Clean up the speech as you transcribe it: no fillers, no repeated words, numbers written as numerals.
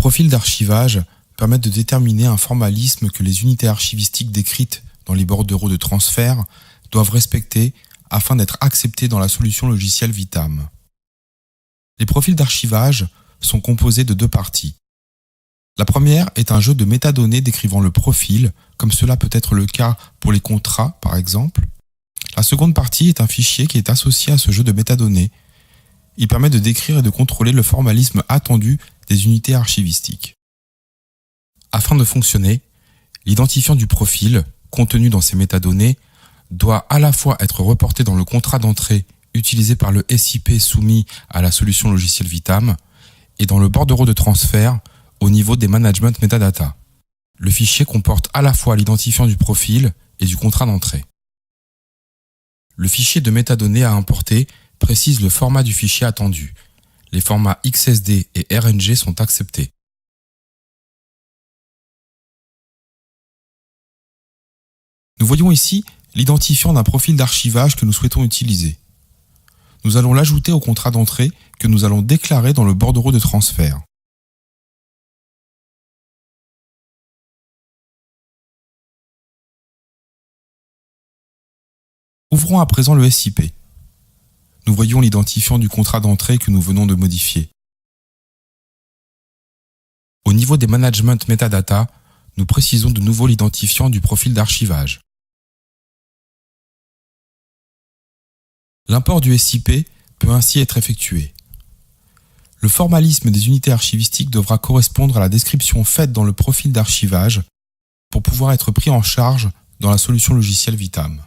profils d'archivage permettent de déterminer un formalisme que les unités archivistiques décrites dans les bordereaux de transfert doivent respecter afin d'être acceptés dans la solution logicielle Vitam. Les profils d'archivage sont composés de deux parties. La première est un jeu de métadonnées décrivant le profil, comme cela peut être le cas pour les contrats par exemple. La seconde partie est un fichier qui est associé à ce jeu de métadonnées. Il permet de décrire et de contrôler le formalisme attendu des unités archivistiques. Afin de fonctionner, l'identifiant du profil, contenu dans ces métadonnées, doit à la fois être reporté dans le contrat d'entrée utilisé par le SIP soumis à la solution logicielle Vitam et dans le bordereau de transfert au niveau des management metadata. Le fichier comporte à la fois l'identifiant du profil et du contrat d'entrée. Le fichier de métadonnées à importer précise le format du fichier attendu. Les formats XSD et RNG sont acceptés. Nous voyons ici l'identifiant d'un profil d'archivage que nous souhaitons utiliser. Nous allons l'ajouter au contrat d'entrée que nous allons déclarer dans le bordereau de transfert. Ouvrons à présent le SIP. Nous voyons l'identifiant du contrat d'entrée que nous venons de modifier. Au niveau des management metadata, nous précisons de nouveau l'identifiant du profil d'archivage. L'import du SIP peut ainsi être effectué. Le formalisme des unités archivistiques devra correspondre à la description faite dans le profil d'archivage pour pouvoir être pris en charge dans la solution logicielle Vitam.